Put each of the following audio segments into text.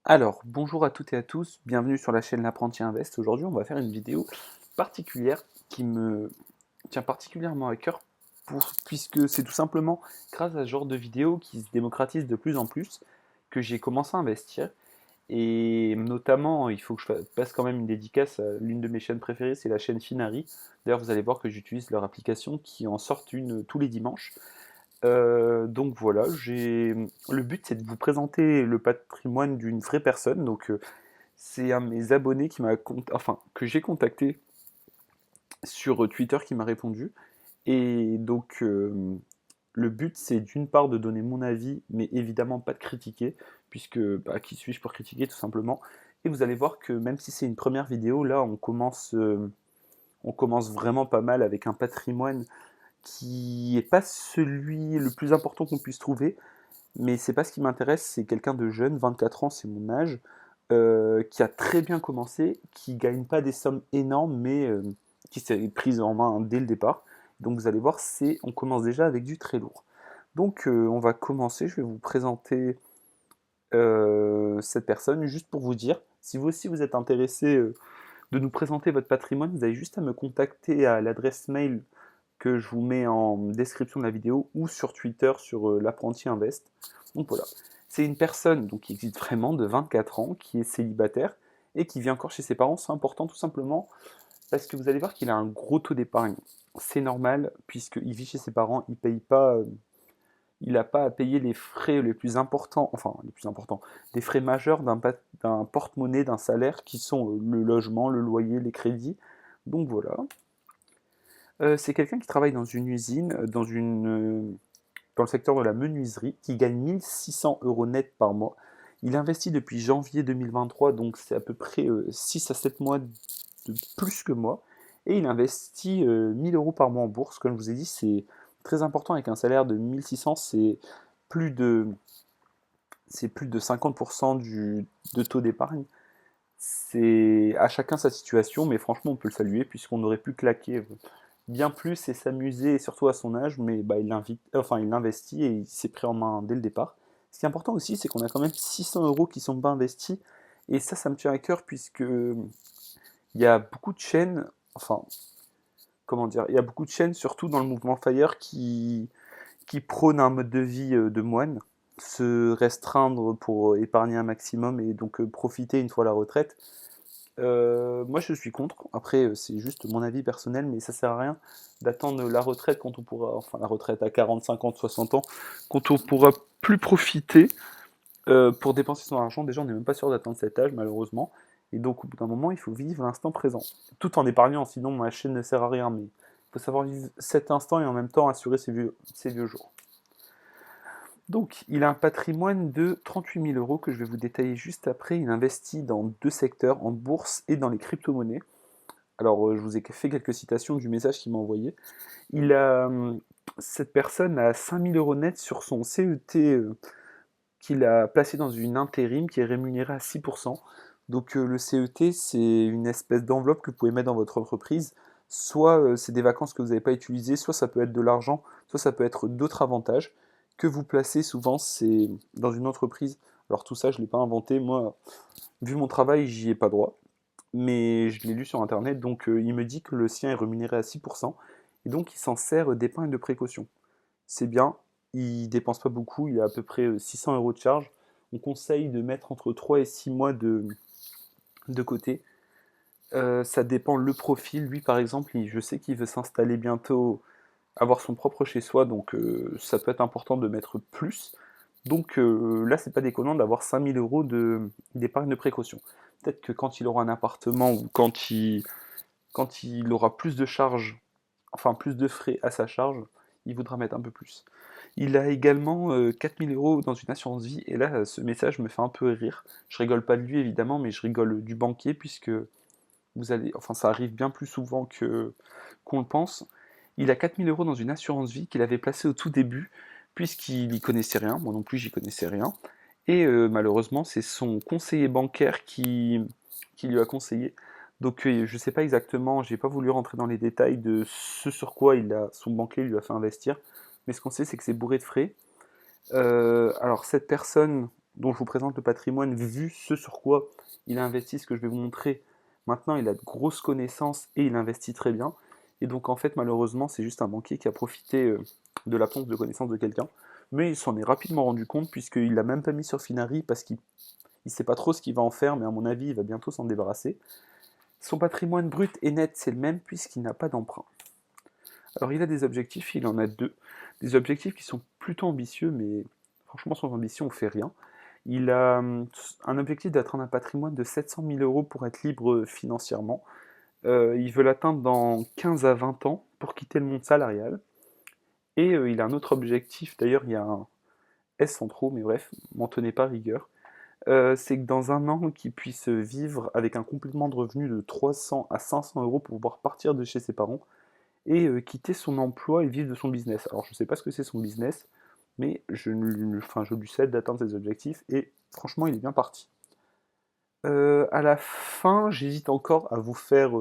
Alors, bonjour à toutes et à tous, bienvenue sur la chaîne L'Apprenti Invest. Aujourd'hui, on va faire une vidéo particulière qui me tient particulièrement à cœur puisque c'est tout simplement grâce à ce genre de vidéo qui se démocratise de plus en plus que j'ai commencé à investir. Et notamment, il faut que je passe quand même une dédicace à l'une de mes chaînes préférées, c'est la chaîne Finari. D'ailleurs, vous allez voir que j'utilise leur application qui en sort une tous les dimanches. Donc voilà, le but c'est de vous présenter le patrimoine d'une vraie personne. C'est un de mes abonnés que j'ai contacté sur Twitter qui m'a répondu. Et le but c'est d'une part de donner mon avis, mais évidemment pas de critiquer, puisque qui suis-je pour critiquer tout simplement. Et vous allez voir que même si c'est une première vidéo, là on commence vraiment pas mal avec un patrimoine qui est pas celui le plus important qu'on puisse trouver, mais c'est pas ce qui m'intéresse, c'est quelqu'un de jeune, 24 ans, c'est mon âge, qui a très bien commencé, qui gagne pas des sommes énormes, mais qui s'est prise en main dès le départ. Donc vous allez voir, on commence déjà avec du très lourd. On va commencer, je vais vous présenter cette personne, juste pour vous dire, si vous aussi vous êtes intéressé de nous présenter votre patrimoine, vous avez juste à me contacter à l'adresse mail que je vous mets en description de la vidéo ou sur Twitter sur l'apprenti invest. Donc voilà, c'est une personne donc, qui existe vraiment de 24 ans, qui est célibataire et qui vit encore chez ses parents. C'est important tout simplement parce que vous allez voir qu'il a un gros taux d'épargne. C'est normal puisqu'il vit chez ses parents, il paye pas, il n'a pas à payer les frais les plus importants, enfin les plus importants, les frais majeurs d'un porte-monnaie, d'un salaire qui sont le logement, le loyer, les crédits. Donc voilà, c'est quelqu'un qui travaille dans une usine, dans le secteur de la menuiserie, qui gagne 1 600 € net par mois. Il investit depuis janvier 2023, donc c'est à peu près 6 à 7 mois de plus que moi. Et il investit 1 000 € par mois en bourse. Comme je vous ai dit, c'est très important avec un salaire de 1 600, plus de, c'est plus de 50% de taux d'épargne. C'est à chacun sa situation, mais franchement, on peut le saluer puisqu'on aurait pu claquer bien plus et s'amuser, surtout à son âge, mais il investit et il s'est pris en main dès le départ. Ce qui est important aussi, c'est qu'on a quand même 600 € qui sont pas investis, et ça me tient à cœur puisque il y a beaucoup de chaînes, enfin, comment dire, il y a beaucoup de chaînes, surtout dans le mouvement FIRE, qui prônent un mode de vie de moine, se restreindre pour épargner un maximum et profiter une fois la retraite. Moi, je suis contre. Après, c'est juste mon avis personnel, mais ça sert à rien d'attendre la retraite quand on pourra, enfin la retraite à 40, 50, 60 ans, quand on pourra plus profiter pour dépenser son argent. Déjà, on n'est même pas sûr d'atteindre cet âge, malheureusement. Et donc, au bout d'un moment, il faut vivre l'instant présent, tout en épargnant. Sinon, ma chaîne ne sert à rien. Mais il faut savoir vivre cet instant et en même temps assurer ses vieux jours. Donc, il a un patrimoine de 38 000 € que je vais vous détailler juste après. Il investit dans deux secteurs, en bourse et dans les crypto-monnaies. Alors, je vous ai fait quelques citations du message qu'il m'a envoyé. Il a, Cette personne a 5 000 € net sur son CET qu'il a placé dans une intérim qui est rémunérée à 6%. Le CET, c'est une espèce d'enveloppe que vous pouvez mettre dans votre entreprise. Soit c'est des vacances que vous n'avez pas utilisées, soit ça peut être de l'argent, soit ça peut être d'autres avantages que vous placez souvent c'est dans une entreprise. Alors tout ça, je ne l'ai pas inventé. Moi, vu mon travail, j'y ai pas droit, mais je l'ai lu sur internet, il me dit que le sien est rémunéré à 6%, et donc il s'en sert d'épargne de précaution. C'est bien, il dépense pas beaucoup, il a à peu près 600 € de charge. On conseille de mettre entre 3 et 6 mois de côté. Ça dépend le profil. Lui, par exemple, je sais qu'il veut s'installer bientôt, avoir son propre chez soi, ça peut être important de mettre plus. Là, c'est pas déconnant d'avoir 5 000 € d'épargne de précaution. Peut-être que quand il aura un appartement ou quand il aura plus de charges, enfin plus de frais à sa charge, il voudra mettre un peu plus. Il a également 4 000 € dans une assurance vie, et là, ce message me fait un peu rire. Je rigole pas de lui évidemment, mais je rigole du banquier, puisque enfin ça arrive bien plus souvent qu'on le pense. Il a 4 000 € dans une assurance vie qu'il avait placée au tout début, puisqu'il n'y connaissait rien, moi non plus j'y connaissais rien. Et malheureusement, c'est son conseiller bancaire qui lui a conseillé. Je ne sais pas exactement, j'ai pas voulu rentrer dans les détails de ce sur quoi son banquier lui a fait investir, mais ce qu'on sait, c'est que c'est bourré de frais. Alors cette personne, dont je vous présente le patrimoine, vu ce sur quoi il a investi, ce que je vais vous montrer, maintenant il a de grosses connaissances et il investit très bien. Et donc en fait, malheureusement, c'est juste un banquier qui a profité de l'absence de connaissances de quelqu'un. Mais il s'en est rapidement rendu compte, puisqu'il l'a même pas mis sur Finari, parce qu'il ne sait pas trop ce qu'il va en faire, mais à mon avis, il va bientôt s'en débarrasser. Son patrimoine brut et net, c'est le même, puisqu'il n'a pas d'emprunt. Alors il a des objectifs, il en a deux. Des objectifs qui sont plutôt ambitieux, mais franchement sans ambition on fait rien. Il a un objectif d'atteindre un patrimoine de 700 000 euros pour être libre financièrement. Il veut l'atteindre dans 15 à 20 ans pour quitter le monde salarial. Et il a un autre objectif, d'ailleurs il y a un S en trop, mais bref, m'en tenez pas rigueur. C'est que dans un an, qu'il puisse vivre avec un complément de revenu de 300 à 500 euros pour pouvoir partir de chez ses parents et quitter son emploi et vivre de son business. Alors je ne sais pas ce que c'est son business, mais je lui cède d'atteindre ses objectifs et franchement il est bien parti. À la fin, j'hésite encore à vous faire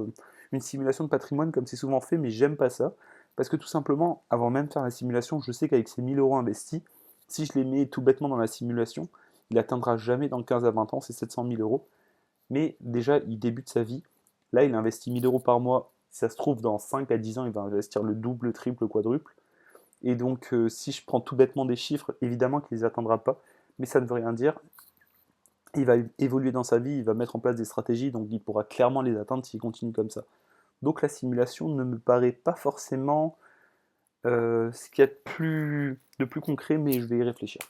une simulation de patrimoine comme c'est souvent fait, mais j'aime pas ça. Parce que tout simplement, avant même de faire la simulation, je sais qu'avec ces 1000 euros investis, si je les mets tout bêtement dans la simulation, il atteindra jamais dans 15 à 20 ans ces 700 000 euros. Mais déjà, il débute sa vie. Là, il investit 1000 euros par mois. Si ça se trouve, dans 5 à 10 ans, il va investir le double, le triple, le quadruple. Et donc, si je prends tout bêtement des chiffres, évidemment qu'il ne les atteindra pas. Mais ça ne veut rien dire. Il va évoluer dans sa vie, il va mettre en place des stratégies, donc il pourra clairement les atteindre s'il continue comme ça. Donc la simulation ne me paraît pas forcément ce qu'il y a de plus concret, mais je vais y réfléchir.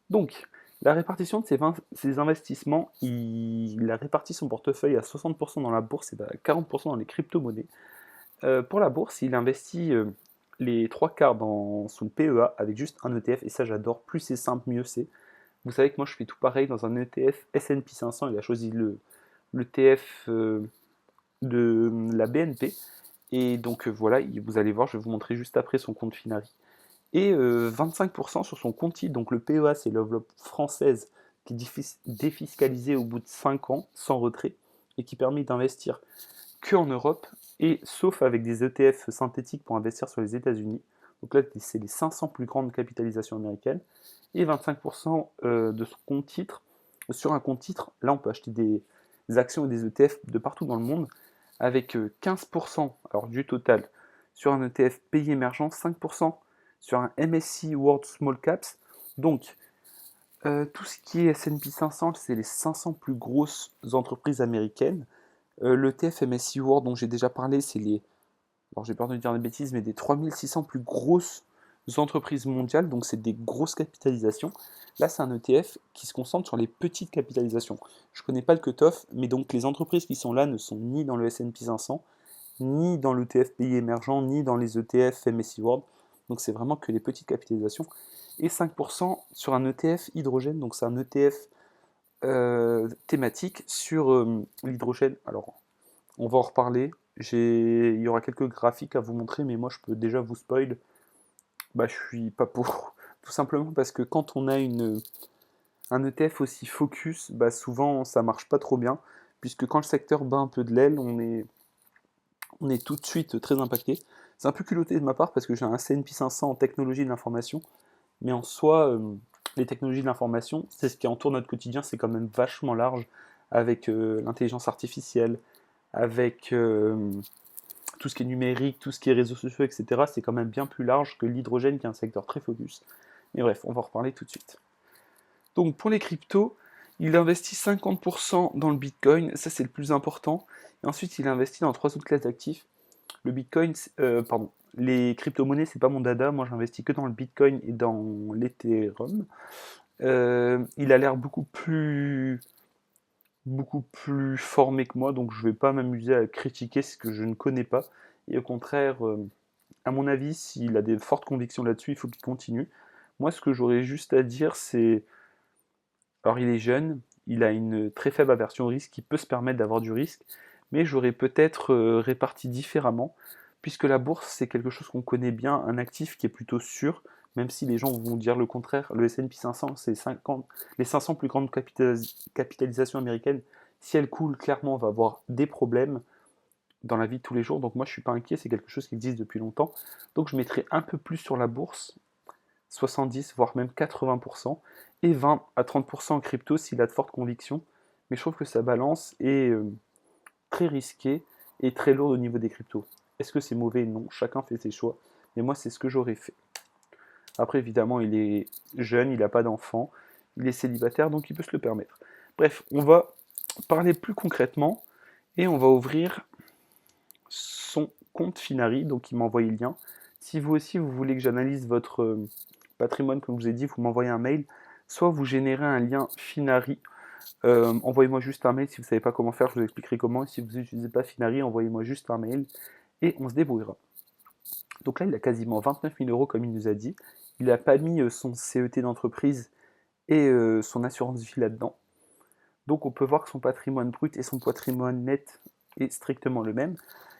Donc, la répartition de ses investissements, il a réparti son portefeuille à 60% dans la bourse et à 40% dans les crypto-monnaies. Pour la bourse, il investit les trois quarts dans son PEA avec juste un ETF, et ça j'adore, plus c'est simple, mieux c'est. Vous savez que moi je fais tout pareil dans un ETF S&P 500, il a choisi l'ETF de la BNP, et donc voilà, vous allez voir, je vais vous montrer juste après son compte Finari. Et 25% sur son compte titre, donc le PEA c'est l'enveloppe française qui est défiscalisée au bout de 5 ans, sans retrait, et qui permet d'investir que en Europe, et sauf avec des ETF synthétiques pour investir sur les États-Unis. Donc là, c'est les 500 plus grandes capitalisations américaines, et 25% de son compte titre. Sur un compte titre, là, on peut acheter des actions et des ETF de partout dans le monde, avec 15% alors, du total sur un ETF pays émergent, 5% sur un MSCI World Small Caps. Donc, tout ce qui est S&P 500, c'est les 500 plus grosses entreprises américaines. L'ETF MSCI World dont j'ai déjà parlé, c'est les, alors j'ai peur de dire des bêtises, mais des 3600 plus grosses entreprises mondiales, donc c'est des grosses capitalisations. Là, c'est un ETF qui se concentre sur les petites capitalisations. Je ne connais pas le cut-off, mais donc les entreprises qui sont là ne sont ni dans le S&P 500, ni dans l'ETF pays émergent, ni dans les ETF MSCI World. Donc c'est vraiment que les petites capitalisations. Et 5% sur un ETF hydrogène, donc c'est un ETF thématique sur l'hydrogène. Alors, on va en reparler. Il y aura quelques graphiques à vous montrer, mais moi je peux déjà vous spoil. Bah, je suis pas pour. Tout simplement parce que quand on a un ETF aussi focus, bah souvent ça marche pas trop bien, puisque quand le secteur bat un peu de l'aile, on est tout de suite très impacté. C'est un peu culotté de ma part parce que j'ai un S&P 500 en technologie de l'information, mais en soi, les technologies de l'information, c'est ce qui entoure notre quotidien, c'est quand même vachement large, avec l'intelligence artificielle, avec tout ce qui est numérique, tout ce qui est réseaux sociaux, etc. C'est quand même bien plus large que l'hydrogène qui est un secteur très focus. Mais bref, on va en reparler tout de suite. Donc pour les cryptos, il investit 50% dans le Bitcoin, ça c'est le plus important. Et ensuite, il investit dans trois autres classes d'actifs. Le Bitcoin, les crypto-monnaies, c'est pas mon dada. Moi, j'investis que dans le Bitcoin et dans l'Ethereum. Il a l'air beaucoup plus formé que moi, donc je vais pas m'amuser à critiquer ce que je ne connais pas. Et au contraire, à mon avis, s'il a des fortes convictions là-dessus, il faut qu'il continue. Moi, ce que j'aurais juste à dire, c'est... Alors, il est jeune, il a une très faible aversion au risque, il peut se permettre d'avoir du risque, mais j'aurais peut-être réparti différemment, puisque la bourse, c'est quelque chose qu'on connaît bien, un actif qui est plutôt sûr, même si les gens vont dire le contraire. Le S&P 500, c'est les 500 plus grandes capitalisations américaines. Si elles coulent, clairement, on va avoir des problèmes dans la vie de tous les jours. Donc moi, je suis pas inquiet, c'est quelque chose qui existe depuis longtemps. Donc je mettrai un peu plus sur la bourse, 70 voire même 80%, et 20 à 30% en crypto s'il a de fortes convictions. Mais je trouve que sa balance est très risquée et très lourde au niveau des cryptos. Est-ce que c'est mauvais? Non, chacun fait ses choix. Mais moi, c'est ce que j'aurais fait. Après, évidemment, il est jeune, il n'a pas d'enfant, il est célibataire, donc il peut se le permettre. Bref, on va parler plus concrètement et on va ouvrir son compte Finari, donc il m'a envoyé le lien. Si vous aussi, vous voulez que j'analyse votre patrimoine, comme je vous ai dit, vous m'envoyez un mail, soit vous générez un lien Finari. Envoyez-moi juste un mail si vous ne savez pas comment faire, je vous expliquerai comment. Et si vous n'utilisez pas Finari, envoyez-moi juste un mail et on se débrouillera. Donc là, il a quasiment 29 000 euros comme il nous a dit. Il n'a pas mis son CET d'entreprise et son assurance vie là-dedans. Donc on peut voir que son patrimoine brut et son patrimoine net est strictement le même.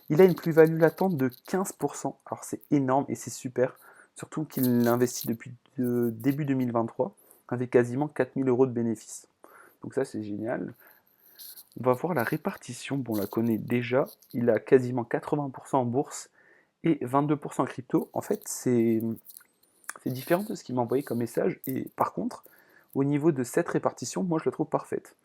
Il a une plus-value latente de 15%. Alors c'est énorme et c'est super. Surtout qu'il investit depuis début 2023 avec quasiment 4 000 euros de bénéfices. Donc ça c'est génial. On va voir la répartition. Bon, on la connaît déjà. Il a quasiment 80% en bourse et 22% en crypto. En fait, c'est différent de ce qu'il m'a envoyé comme message. Et par contre, au niveau de cette répartition, moi je la trouve parfaite.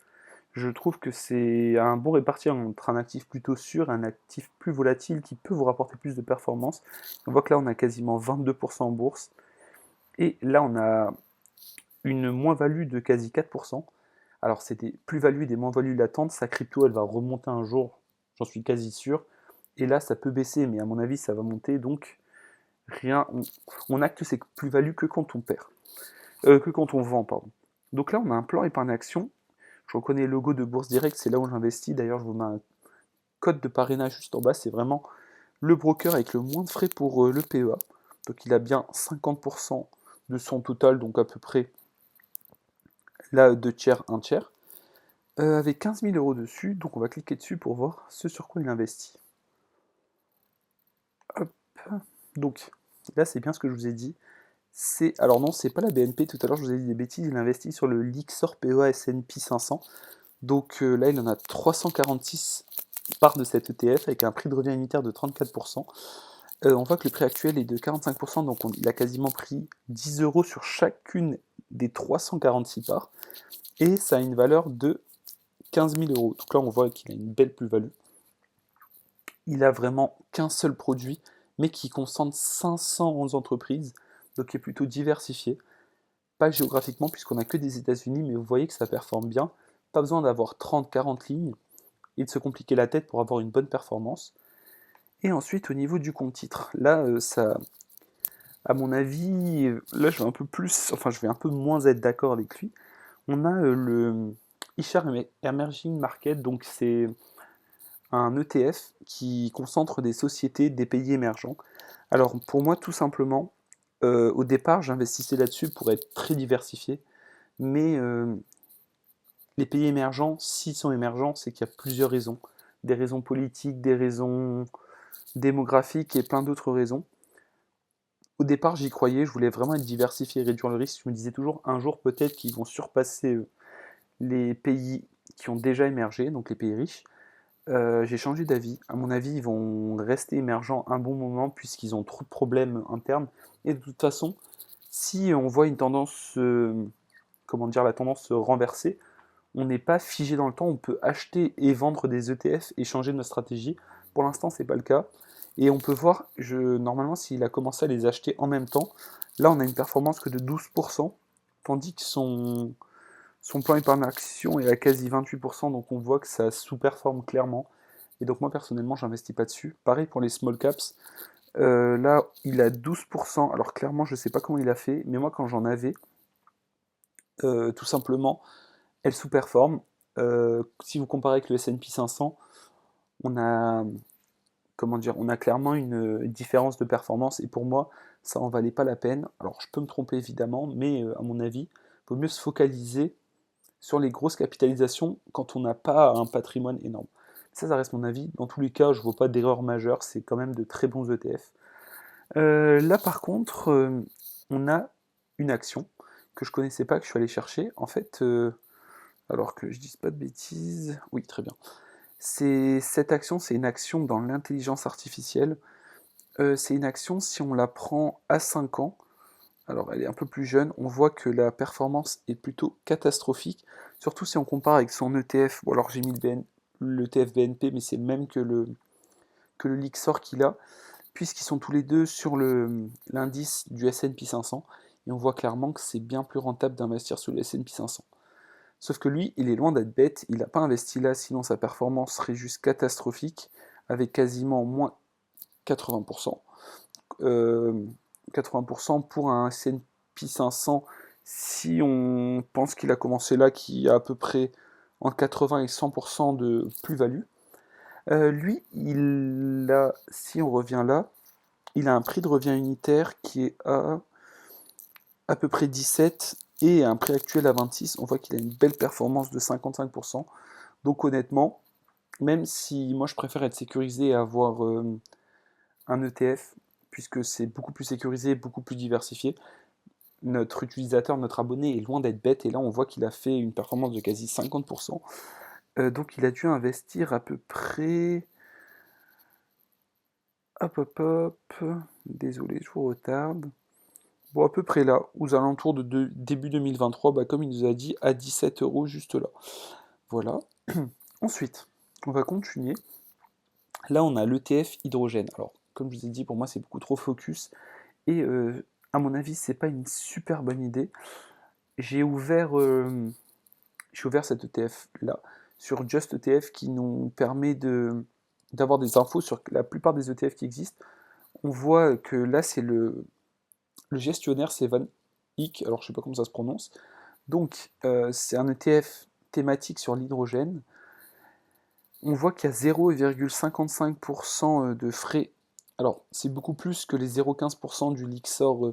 Je trouve que c'est un bon réparti entre un actif plutôt sûr et un actif plus volatile qui peut vous rapporter plus de performance. On voit que là, on a quasiment 22% en bourse. Et là, on a une moins-value de quasi 4%. Alors, c'est des plus-values et des moins-values latentes. Sa crypto, elle va remonter un jour, j'en suis quasi sûr. Et là, ça peut baisser, mais à mon avis, ça va monter. Donc, rien, on acte ces plus-values que quand on perd. Que quand on vend, pardon. Donc là, on a un plan épargne action. Je reconnais le logo de Bourse Direct, c'est là où j'investis. D'ailleurs, je vous mets un code de parrainage juste en bas. C'est vraiment le broker avec le moins de frais pour le PEA. Donc il a bien 50% de son total, donc à peu près là 2 tiers, 1 tiers. Avec 15 000 euros dessus, donc on va cliquer dessus pour voir ce sur quoi il investit. Hop. Donc là, c'est bien ce que je vous ai dit. Alors non, c'est pas la BNP, tout à l'heure je vous ai dit des bêtises, il investit sur le Lixor PEA S&P 500. Donc là, il en a 346 parts de cet ETF avec un prix de revient unitaire de 34%. On voit que le prix actuel est de 45%, donc il a quasiment pris 10 euros sur chacune des 346 parts. Et ça a une valeur de 15 000 euros. Donc là, on voit qu'il a une belle plus-value. Il a vraiment qu'un seul produit, mais qui concentre 511 entreprises, donc qui est plutôt diversifié. Pas géographiquement, puisqu'on n'a que des États-Unis, mais vous voyez que ça performe bien. Pas besoin d'avoir 30-40 lignes et de se compliquer la tête pour avoir une bonne performance. Et ensuite, au niveau du compte titre, là, ça, à mon avis, là, je vais un peu moins être d'accord avec lui. On a le iShares Emerging Market, donc c'est un ETF qui concentre des sociétés des pays émergents. Alors, pour moi, tout simplement, au départ, j'investissais là-dessus pour être très diversifié, mais les pays émergents, s'ils sont émergents, c'est qu'il y a plusieurs raisons. Des raisons politiques, des raisons démographiques et plein d'autres raisons. Au départ, j'y croyais, je voulais vraiment être diversifié et réduire le risque. Je me disais toujours, un jour peut-être qu'ils vont surpasser les pays qui ont déjà émergé, donc les pays riches. J'ai changé d'avis. À mon avis, ils vont rester émergents un bon moment puisqu'ils ont trop de problèmes internes. Et de toute façon, si on voit une tendance, la tendance se renverser, on n'est pas figé dans le temps. On peut acheter et vendre des ETF et changer notre stratégie. Pour l'instant, c'est pas le cas. Et on peut voir, normalement, s'il a commencé à les acheter en même temps, là, on a une performance que de 12%, tandis que son plan épargne action est à quasi 28%, donc on voit que ça sous-performe clairement. Et donc moi personnellement, j'investis pas dessus. Pareil pour les small caps. Là, il a 12%. Alors clairement, je sais pas comment il a fait, mais moi quand j'en avais, tout simplement, elle sous-performe. Si vous comparez avec le S&P 500, on a, on a clairement une différence de performance. Et pour moi, ça en valait pas la peine. Alors je peux me tromper évidemment, mais à mon avis, il vaut mieux se focaliser sur les grosses capitalisations quand on n'a pas un patrimoine énorme. Ça reste mon avis. Dans tous les cas, je ne vois pas d'erreur majeure. C'est quand même de très bons ETF. Là, par contre, on a une action que je ne connaissais pas, que je suis allé chercher. En fait, alors que je ne dise pas de bêtises. Oui, très bien. Cette action, c'est une action dans l'intelligence artificielle. C'est une action, si on la prend à 5 ans, alors elle est un peu plus jeune, on voit que la performance est plutôt catastrophique, surtout si on compare avec son ETF. Bon, alors j'ai mis l'ETF BNP, mais c'est le même que le Lixor qu'il a, puisqu'ils sont tous les deux sur l'indice du S&P 500, et on voit clairement que c'est bien plus rentable d'investir sur le S&P 500. Sauf que lui, il est loin d'être bête, il n'a pas investi là, sinon sa performance serait juste catastrophique, avec quasiment moins 80%. 80% pour un S&P 500, si on pense qu'il a commencé là, qui a à peu près entre 80 et 100% de plus-value. Lui, si on revient là, il a un prix de revient unitaire qui est à peu près 17 et un prix actuel à 26. On voit qu'il a une belle performance de 55%. Donc honnêtement, même si moi je préfère être sécurisé et avoir un ETF, puisque c'est beaucoup plus sécurisé, beaucoup plus diversifié, notre utilisateur, notre abonné est loin d'être bête, et là on voit qu'il a fait une performance de quasi 50%. Donc il a dû investir à peu près... Hop hop hop, désolé, je vous retarde. Bon, à peu près là, aux alentours de début 2023, bah, comme il nous a dit, à 17 euros juste là. Voilà. Ensuite, on va continuer. Là, on a l'ETF hydrogène. Alors, comme je vous ai dit, pour moi, c'est beaucoup trop focus. Et à mon avis, c'est pas une super bonne idée. J'ai ouvert, cet ETF là sur Just ETF qui nous permet d'avoir des infos sur la plupart des ETF qui existent. On voit que là, c'est le gestionnaire, c'est Van Eck, alors je sais pas comment ça se prononce. Donc, c'est un ETF thématique sur l'hydrogène. On voit qu'il y a 0,55% de frais. Alors, c'est beaucoup plus que les 0,15% du Lixor,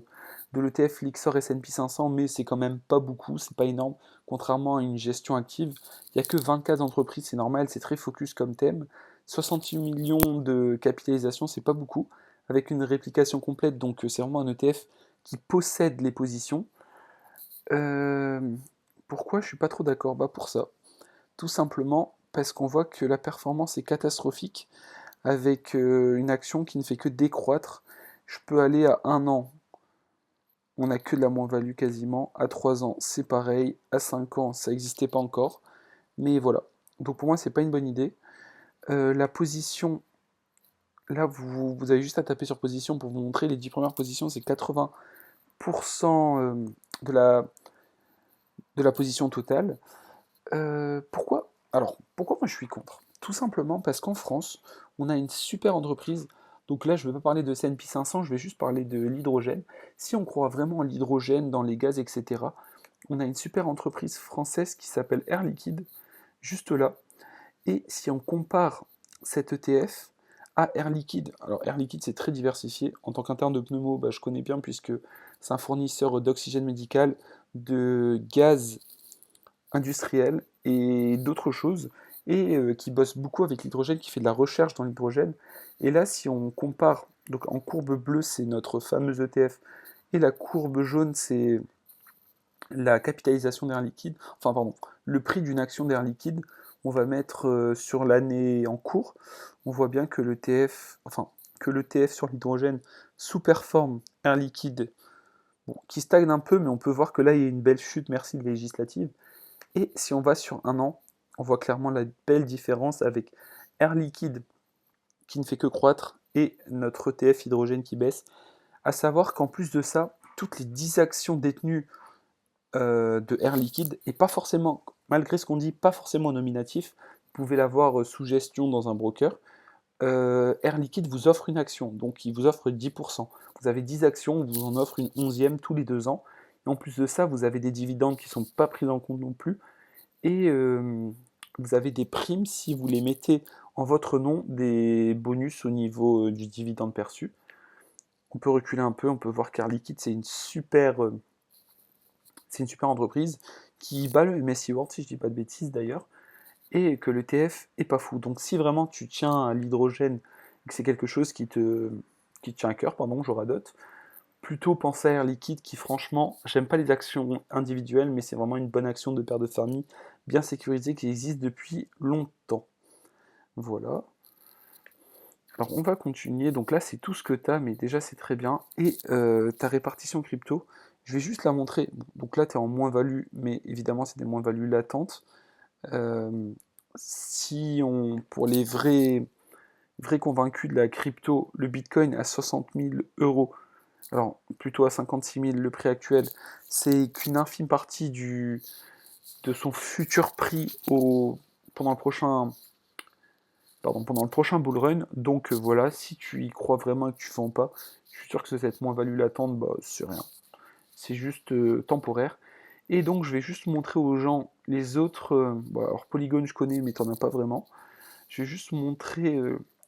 de l'ETF Lixor S&P 500, mais c'est quand même pas beaucoup, c'est pas énorme, contrairement à une gestion active. Il n'y a que 24 entreprises, c'est normal, c'est très focus comme thème. 68 millions de capitalisation, c'est pas beaucoup, avec une réplication complète, donc c'est vraiment un ETF qui possède les positions. Euh, Pourquoi je suis pas trop d'accord? Bah pour ça. Tout simplement parce qu'on voit que la performance est catastrophique avec une action qui ne fait que décroître. Je peux aller à 1 an, on n'a que de la moins-value quasiment. À 3 ans, c'est pareil. À 5 ans, ça n'existait pas encore. Mais voilà. Donc pour moi, c'est pas une bonne idée. La position, là, vous avez juste à taper sur position pour vous montrer. Les 10 premières positions, c'est 80% de la position totale. Pourquoi? Alors, pourquoi moi je suis contre? Tout simplement parce qu'en France, on a une super entreprise. Donc là, je ne vais pas parler de S&P 500, je vais juste parler de l'hydrogène. Si on croit vraiment à l'hydrogène, dans les gaz, etc., on a une super entreprise française qui s'appelle Air Liquide, juste là. Et si on compare cet ETF à Air Liquide, alors Air Liquide c'est très diversifié. En tant qu'interne de pneumo, bah, je connais bien puisque c'est un fournisseur d'oxygène médical, de gaz industriel et d'autres choses, et qui bosse beaucoup avec l'hydrogène, qui fait de la recherche dans l'hydrogène. Et là, si on compare, donc en courbe bleue, c'est notre fameuse ETF, et la courbe jaune, c'est la capitalisation d'Air Liquide, enfin pardon, le prix d'une action d'Air Liquide, on va mettre sur l'année en cours, on voit bien que l'ETF sur l'hydrogène sous-performe Air Liquide, bon, qui stagne un peu, mais on peut voir que là, il y a une belle chute, merci de législative. Et si on va sur 1 an, on voit clairement la belle différence avec Air Liquide qui ne fait que croître et notre ETF hydrogène qui baisse. À savoir qu'en plus de ça, toutes les 10 actions détenues de Air Liquide, et pas forcément, malgré ce qu'on dit, pas forcément nominatif, vous pouvez l'avoir sous gestion dans un broker, Air Liquide vous offre une action, donc il vous offre 10%. Vous avez 10 actions, on vous en offre une 11e tous les 2 ans. Et en plus de ça, vous avez des dividendes qui ne sont pas pris en compte non plus. Et vous avez des primes si vous les mettez en votre nom, des bonus au niveau du dividende perçu. On peut reculer un peu, on peut voir qu'Air Liquide, c'est une super entreprise qui bat le MSCI World, si je dis pas de bêtises d'ailleurs, et que l'ETF est pas fou. Donc si vraiment tu tiens à l'hydrogène et que c'est quelque chose qui te tient à cœur, pardon, je radote, plutôt penser à Air Liquide qui franchement, j'aime pas les actions individuelles, mais c'est vraiment une bonne action de père de famille, bien sécurisée, qui existe depuis longtemps. Voilà. Alors on va continuer, donc là c'est tout ce que tu as, mais déjà c'est très bien. Et ta répartition crypto, Je vais juste la montrer. Bon, donc là, tu es en moins-value, mais évidemment, c'est des moins-values latentes. Euh, Si on, pour les vrais convaincus de la crypto, le Bitcoin à 60 000 euros, alors plutôt à 56 000 le prix actuel, c'est qu'une infime partie de son futur prix pendant le prochain, pendant le prochain bull run. Donc voilà, si tu y crois vraiment et que tu ne vends pas, je suis sûr que cette moins-value latente, bah, c'est rien. C'est juste temporaire. Et donc je vais juste montrer aux gens les autres. Bon, alors Polygon je connais, mais t'en as pas vraiment. Je vais juste montrer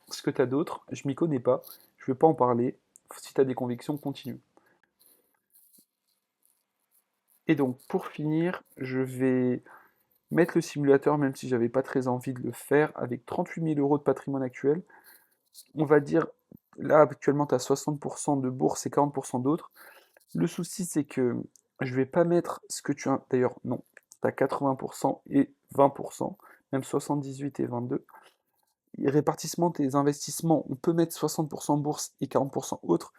ce que tu as d'autre. Je m'y connais pas, je vais pas en parler. Si tu as des convictions, continue. Et donc pour finir, je vais mettre le simulateur, même si j'avais pas très envie de le faire, avec 38 000 euros de patrimoine actuel. On va dire, là actuellement tu as 60% de bourse et 40% d'autres. Le souci c'est que je vais pas mettre ce que tu as. D'ailleurs, non, tu as 80% et 20%, même 78 et 22. Répartissement des investissements, on peut mettre 60% bourse et 40% autres,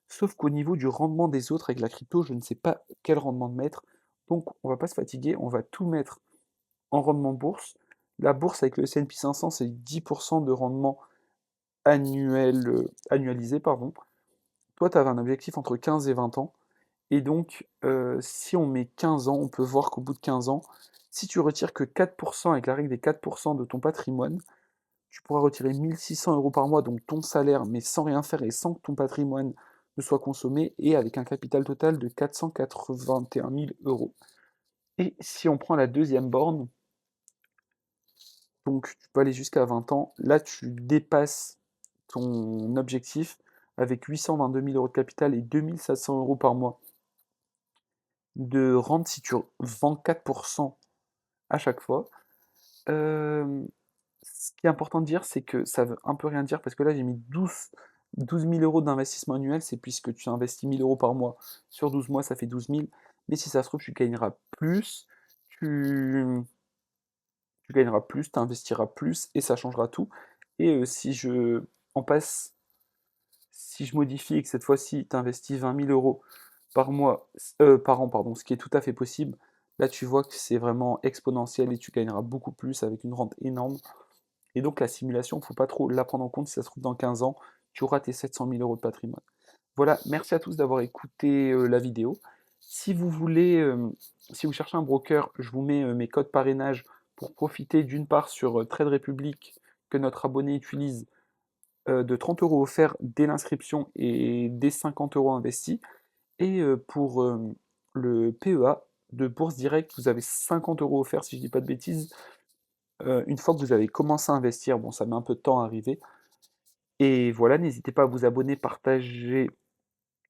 sauf qu'au niveau du rendement des autres avec la crypto, je ne sais pas quel rendement de mettre. Donc on va pas se fatiguer, on va tout mettre en rendement bourse. La bourse avec le S&P 500, c'est 10% de rendement annualisé. Pardon. Toi, tu avais un objectif entre 15 et 20 ans. Et donc, si on met 15 ans, on peut voir qu'au bout de 15 ans, si tu retires que 4% avec la règle des 4% de ton patrimoine, tu pourras retirer 1600 euros par mois, donc ton salaire, mais sans rien faire et sans que ton patrimoine ne soit consommé, et avec un capital total de 481 000 euros. Et si on prend la deuxième borne, donc tu peux aller jusqu'à 20 ans, là tu dépasses ton objectif avec 822 000 euros de capital et 2700 euros par mois de rente si tu vends 4% à chaque fois. Euh, Ce qui est important de dire, c'est que ça veut un peu rien dire parce que là j'ai mis 12 000 euros d'investissement annuel, c'est puisque tu investis 1000 euros par mois sur 12 mois, ça fait 12 000. Mais si ça se trouve, tu, tu gagneras plus, tu investiras plus et ça changera tout. Et si je en passe, si je modifie et que cette fois-ci tu investis 20 000 euros par mois, par an, pardon, ce qui est tout à fait possible, là tu vois que c'est vraiment exponentiel et tu gagneras beaucoup plus avec une rente énorme. Et donc la simulation, il ne faut pas trop la prendre en compte. Si ça se trouve dans 15 ans, tu auras tes 700 000 euros de patrimoine. Voilà, merci à tous d'avoir écouté la vidéo. Si vous voulez, si vous cherchez un broker, je vous mets mes codes parrainage pour profiter d'une part sur Trade Republic que notre abonné utilise de 30 euros offerts dès l'inscription et dès 50 euros investis. Et pour le PEA de Bourse Direct, vous avez 50 euros offerts si je ne dis pas de bêtises une fois que vous avez commencé à investir. Bon, ça met un peu de temps à arriver. Et voilà, n'hésitez pas à vous abonner, partager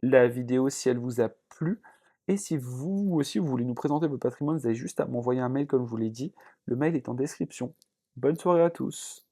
la vidéo si elle vous a plu. Et si vous aussi vous voulez nous présenter votre patrimoine, vous avez juste à m'envoyer un mail comme je vous l'ai dit. Le mail est en description. Bonne soirée à tous.